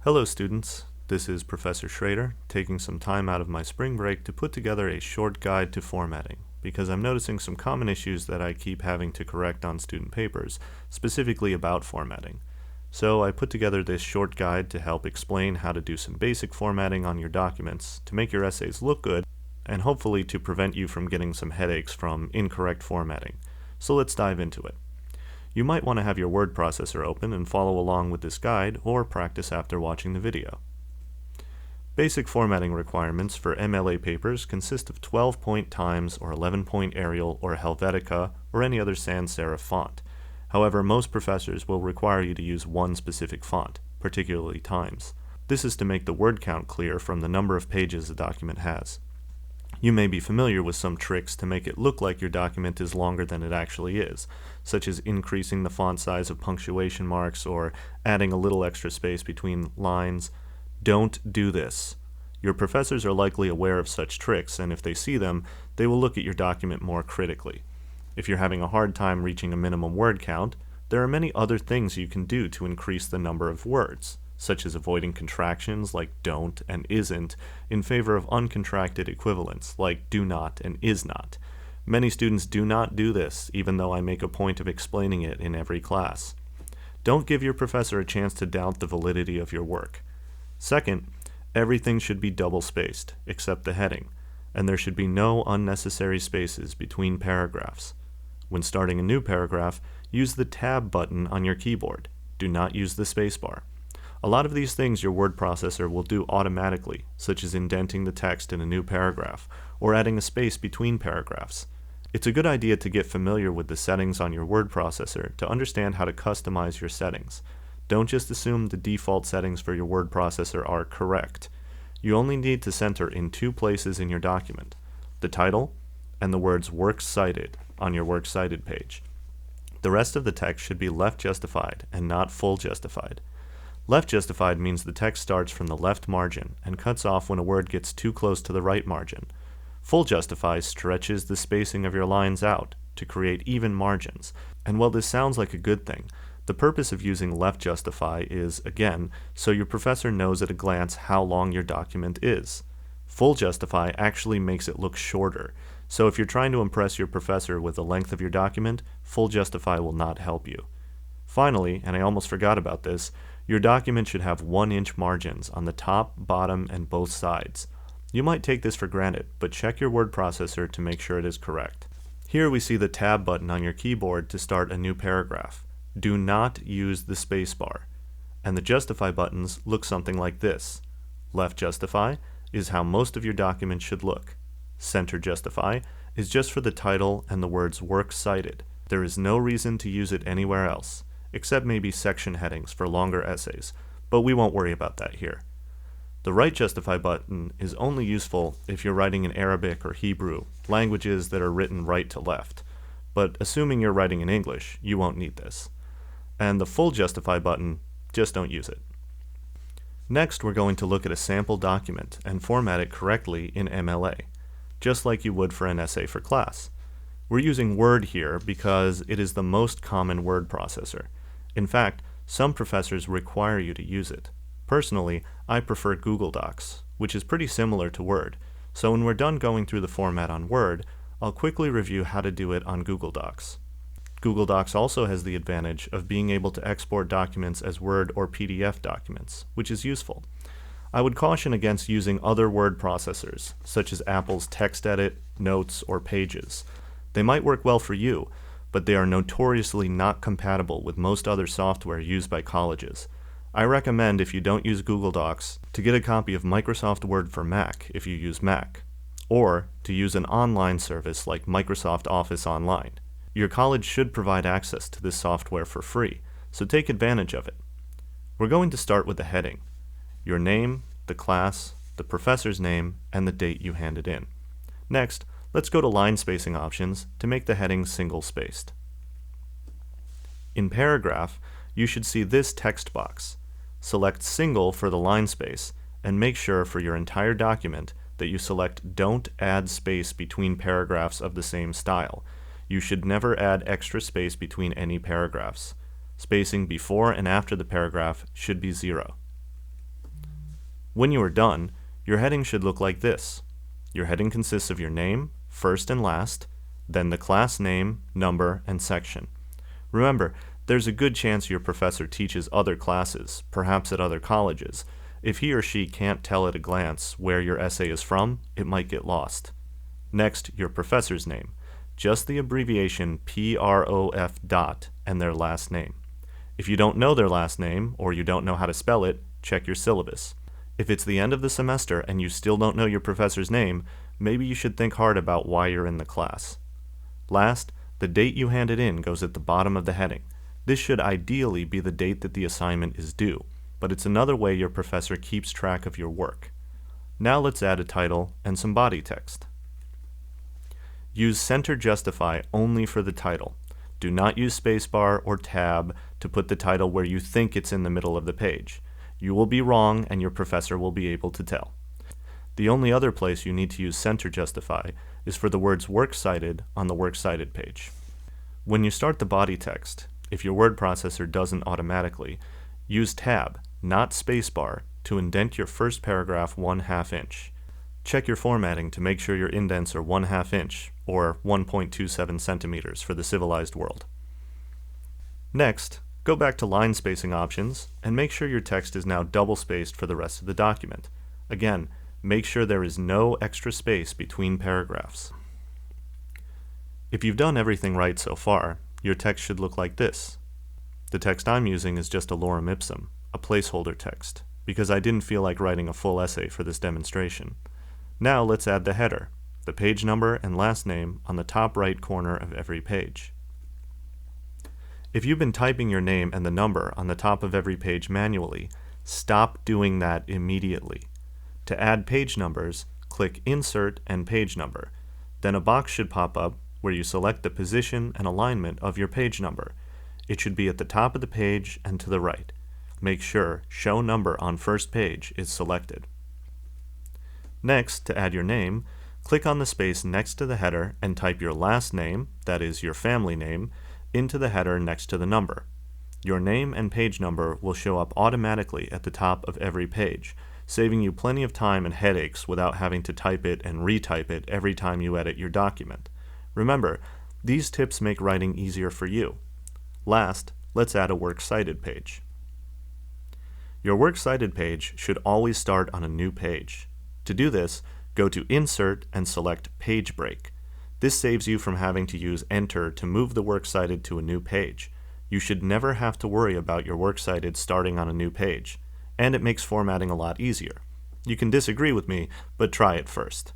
Hello students, this is Professor Schrader taking some time out of my spring break to put together a short guide to formatting because I'm noticing some common issues that I keep having to correct on student papers, specifically about formatting. So I put together this short guide to help explain how to do some basic formatting on your documents to make your essays look good and hopefully to prevent you from getting some headaches from incorrect formatting. So let's dive into it. You might want to have your word processor open and follow along with this guide or practice after watching the video. Basic formatting requirements for MLA papers consist of 12-point Times or 11-point Arial or Helvetica or any other sans serif font. However, most professors will require you to use one specific font, particularly Times. This is to make the word count clear from the number of pages the document has. You may be familiar with some tricks to make it look like your document is longer than it actually is, such as increasing the font size of punctuation marks or adding a little extra space between lines. Don't do this. Your professors are likely aware of such tricks, and if they see them, they will look at your document more critically. If you're having a hard time reaching a minimum word count, there are many other things you can do to increase the number of words, such as avoiding contractions like don't and isn't in favor of uncontracted equivalents like do not and is not. Many students do not do this, even though I make a point of explaining it in every class. Don't give your professor a chance to doubt the validity of your work. Second, everything should be double-spaced, except the heading, and there should be no unnecessary spaces between paragraphs. When starting a new paragraph, use the Tab button on your keyboard. Do not use the spacebar. A lot of these things your word processor will do automatically, such as indenting the text in a new paragraph, or adding a space between paragraphs. It's a good idea to get familiar with the settings on your word processor to understand how to customize your settings. Don't just assume the default settings for your word processor are correct. You only need to center in two places in your document, the title and the words Works Cited on your Works Cited page. The rest of the text should be left justified and not full justified. Left justified means the text starts from the left margin and cuts off when a word gets too close to the right margin. Full justify stretches the spacing of your lines out to create even margins. And while this sounds like a good thing, the purpose of using left justify is, again, so your professor knows at a glance how long your document is. Full justify actually makes it look shorter. So if you're trying to impress your professor with the length of your document, full justify will not help you. Finally, and I almost forgot about this, your document should have 1-inch margins on the top, bottom, and both sides. You might take this for granted, but check your word processor to make sure it is correct. Here we see the Tab button on your keyboard to start a new paragraph. Do not use the spacebar. And the Justify buttons look something like this. Left Justify is how most of your document should look. Center Justify is just for the title and the words Works Cited. There is no reason to use it anywhere else, except maybe section headings for longer essays, but we won't worry about that here. The Right Justify button is only useful if you're writing in Arabic or Hebrew, languages that are written right to left, but assuming you're writing in English, you won't need this. And the Full Justify button, just don't use it. Next, we're going to look at a sample document and format it correctly in MLA, just like you would for an essay for class. We're using Word here because it is the most common word processor. In fact, some professors require you to use it. Personally, I prefer Google Docs, which is pretty similar to Word, so when we're done going through the format on Word, I'll quickly review how to do it on Google Docs. Google Docs also has the advantage of being able to export documents as Word or PDF documents, which is useful. I would caution against using other word processors, such as Apple's TextEdit, Notes, or Pages. They might work well for you, but they are notoriously not compatible with most other software used by colleges. I recommend, if you don't use Google Docs, to get a copy of Microsoft Word for Mac if you use Mac, or to use an online service like Microsoft Office Online. Your college should provide access to this software for free, so take advantage of it. We're going to start with the heading: your name, the class, the professor's name, and the date you handed in. Next, let's go to line spacing options to make the heading single-spaced. In Paragraph, you should see this text box. Select Single for the line space, and make sure for your entire document that you select Don't Add Space Between Paragraphs of the Same Style. You should never add extra space between any paragraphs. Spacing before and after the paragraph should be 0. When you are done, your heading should look like this. Your heading consists of your name, first and last, then the class name, number, and section. Remember, there's a good chance your professor teaches other classes, perhaps at other colleges. If he or she can't tell at a glance where your essay is from, it might get lost. Next, your professor's name. Just the abbreviation PROF dot and their last name. If you don't know their last name, or you don't know how to spell it, check your syllabus. If it's the end of the semester and you still don't know your professor's name, maybe you should think hard about why you're in the class. Last, the date you handed in goes at the bottom of the heading. This should ideally be the date that the assignment is due, but it's another way your professor keeps track of your work. Now let's add a title and some body text. Use center justify only for the title. Do not use spacebar or tab to put the title where you think it's in the middle of the page. You will be wrong and your professor will be able to tell. The only other place you need to use center justify is for the words works cited on the works cited page. When you start the body text, if your word processor doesn't automatically, use tab, not spacebar, to indent your first paragraph 1/2 inch. Check your formatting to make sure your indents are 1/2 inch, or 1.27 centimeters for the civilized world. Next, go back to line spacing options and make sure your text is now double spaced for the rest of the document. Again, make sure there is no extra space between paragraphs. If you've done everything right so far, your text should look like this. The text I'm using is just a lorem ipsum, a placeholder text, because I didn't feel like writing a full essay for this demonstration. Now let's add the header, the page number and last name on the top right corner of every page. If you've been typing your name and the number on the top of every page manually, stop doing that immediately. To add page numbers, click Insert and Page Number. Then a box should pop up where you select the position and alignment of your page number. It should be at the top of the page and to the right. Make sure Show Number on First Page is selected. Next, to add your name, click on the space next to the header and type your last name, that is your family name, into the header next to the number. Your name and page number will show up automatically at the top of every page, saving you plenty of time and headaches without having to type it and retype it every time you edit your document. Remember, these tips make writing easier for you. Last, let's add a works cited page. Your works cited page should always start on a new page. To do this, go to Insert and select Page Break. This saves you from having to use Enter to move the works cited to a new page. You should never have to worry about your works cited starting on a new page, and it makes formatting a lot easier. You can disagree with me, but try it first.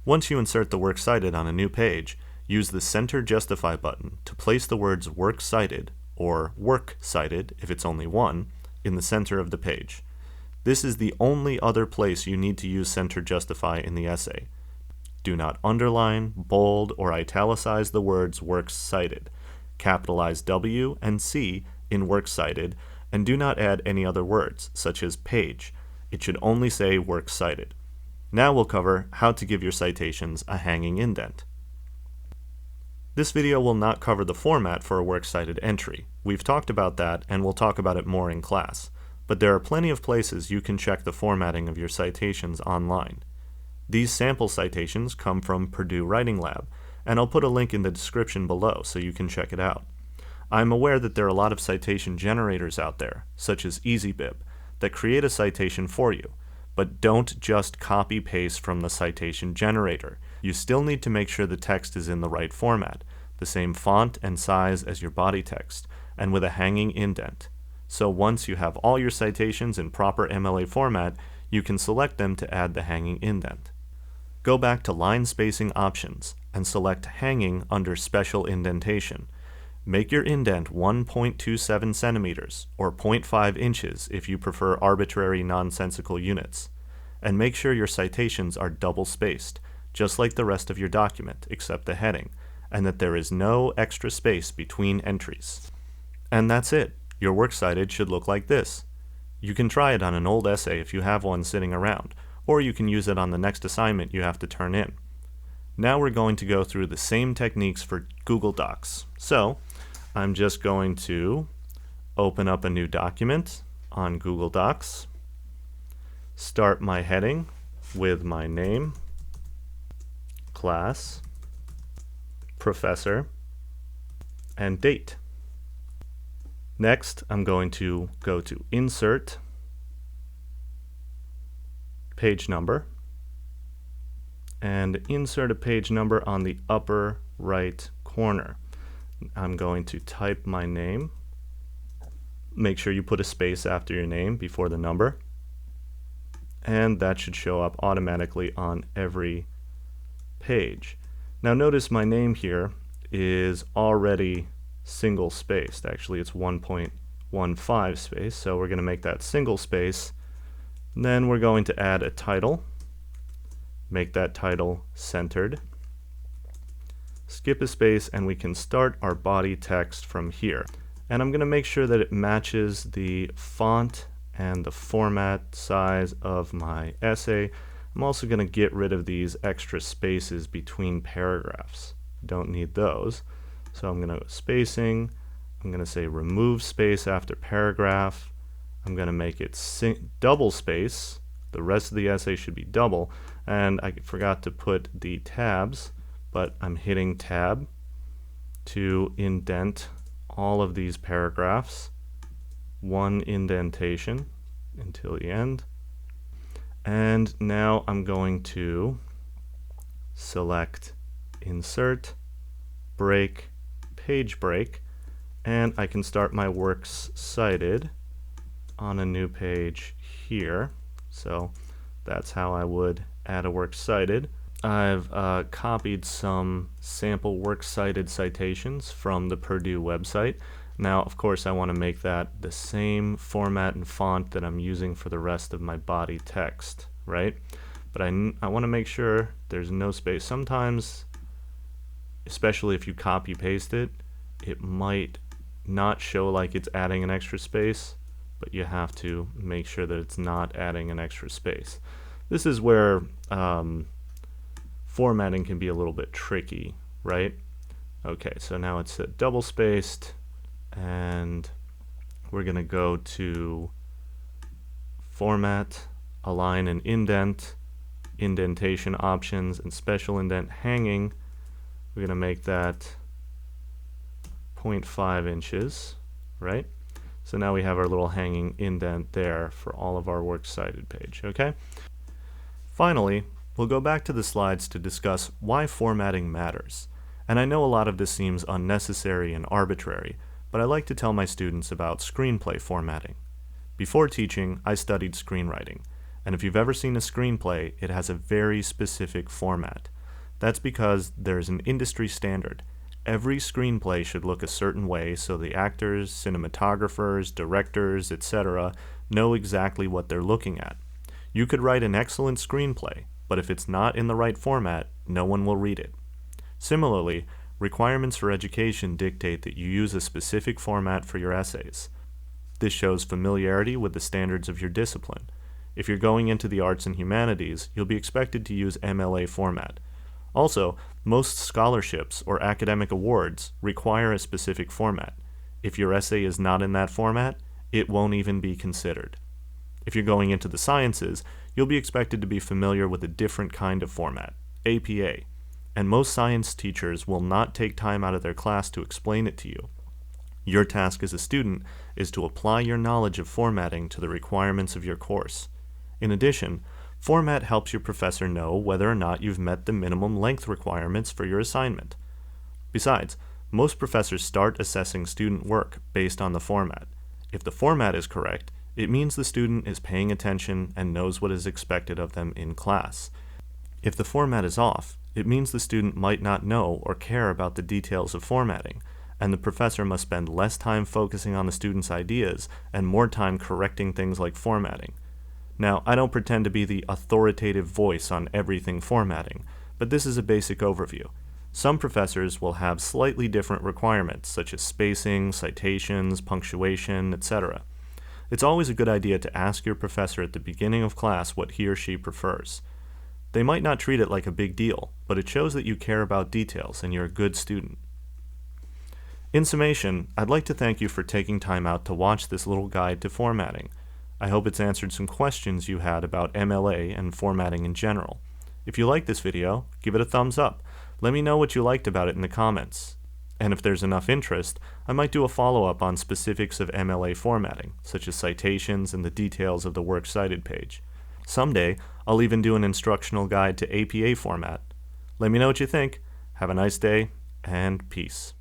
Once you insert the works cited on a new page, use the Center Justify button to place the words works cited, or work cited if it's only one, in the center of the page. This is the only other place you need to use Center Justify in the essay. Do not underline, bold, or italicize the words works cited. Capitalize W and C in works cited, and do not add any other words, such as page. It should only say works cited. Now we'll cover how to give your citations a hanging indent. This video will not cover the format for a works cited entry. We've talked about that, and we'll talk about it more in class. But there are plenty of places you can check the formatting of your citations online. These sample citations come from Purdue Writing Lab, and I'll put a link in the description below so you can check it out. I'm aware that there are a lot of citation generators out there, such as EasyBib, that create a citation for you, but don't just copy-paste from the citation generator. You still need to make sure the text is in the right format, the same font and size as your body text, and with a hanging indent. So once you have all your citations in proper MLA format, you can select them to add the hanging indent. Go back to Line Spacing Options and select Hanging under Special Indentation. Make your indent 1.27 centimeters, or 0.5 inches if you prefer arbitrary nonsensical units. And make sure your citations are double spaced, just like the rest of your document, except the heading, and that there is no extra space between entries. And that's it. Your works cited should look like this. You can try it on an old essay if you have one sitting around, or you can use it on the next assignment you have to turn in. Now we're going to go through the same techniques for Google Docs. So, I'm just going to open up a new document on Google Docs. start my heading with my name, class, professor, and date. Next, I'm going to go to Insert, Page Number, and insert a page number on the upper right corner. I'm going to type my name. Make sure you put a space after your name before the number, and that should show up automatically on every page. Now notice my name here is already single spaced. Actually, it's 1.15 space, so we're going to make that single space. Then we're going to add a title, make that title centered, skip a space, and we can start our body text from here. And I'm going to make sure that it matches the font and the format size of my essay. I'm also going to get rid of these extra spaces between paragraphs. Don't need those. So I'm going to go spacing. I'm going to say remove space after paragraph. I'm going to make it double space. The rest of the essay should be double. And I forgot to put the tabs, but I'm hitting tab to indent all of these paragraphs. One indentation until the end. And now I'm going to select Insert, Break, Page Break, and I can start my works cited on a new page here. So that's how I would add a works cited. I've copied some sample works cited citations from the Purdue website. Now, of course, I want to make that the same format and font that I'm using for the rest of my body text, right? But I want to make sure there's no space. Sometimes, especially if you copy paste it, it might not show like it's adding an extra space, but you have to make sure that it's not adding an extra space. This is where formatting can be a little bit tricky, right? Okay, so now it's double spaced, and we're going to go to Format, Align and Indent, Indentation Options, and Special Indent Hanging. We're going to make that 0.5 inches, right? So now we have our little hanging indent there for all of our works cited page, okay? Finally, we'll go back to the slides to discuss why formatting matters. And I know a lot of this seems unnecessary and arbitrary, but I like to tell my students about screenplay formatting. Before teaching, I studied screenwriting, and if you've ever seen a screenplay, it has a very specific format. That's because there's an industry standard. Every screenplay should look a certain way so the actors, cinematographers, directors, etc. know exactly what they're looking at. You could write an excellent screenplay, but if it's not in the right format, no one will read it. Similarly, requirements for education dictate that you use a specific format for your essays. This shows familiarity with the standards of your discipline. If you're going into the arts and humanities, you'll be expected to use MLA format. Also, most scholarships or academic awards require a specific format. If your essay is not in that format, it won't even be considered. If you're going into the sciences, you'll be expected to be familiar with a different kind of format, APA, and most science teachers will not take time out of their class to explain it to you. Your task as a student is to apply your knowledge of formatting to the requirements of your course. In addition, format helps your professor know whether or not you've met the minimum length requirements for your assignment. Besides, most professors start assessing student work based on the format. If the format is correct, it means the student is paying attention and knows what is expected of them in class. If the format is off, it means the student might not know or care about the details of formatting, and the professor must spend less time focusing on the student's ideas and more time correcting things like formatting. Now, I don't pretend to be the authoritative voice on everything formatting, but this is a basic overview. Some professors will have slightly different requirements, such as spacing, citations, punctuation, etc. It's always a good idea to ask your professor at the beginning of class what he or she prefers. They might not treat it like a big deal, but it shows that you care about details and you're a good student. In summation, I'd like to thank you for taking time out to watch this little guide to formatting. I hope it's answered some questions you had about MLA and formatting in general. If you like this video, give it a thumbs up. Let me know what you liked about it in the comments. And if there's enough interest, I might do a follow-up on specifics of MLA formatting, such as citations and the details of the Works Cited page. Someday, I'll even do an instructional guide to APA format. Let me know what you think. Have a nice day, and peace.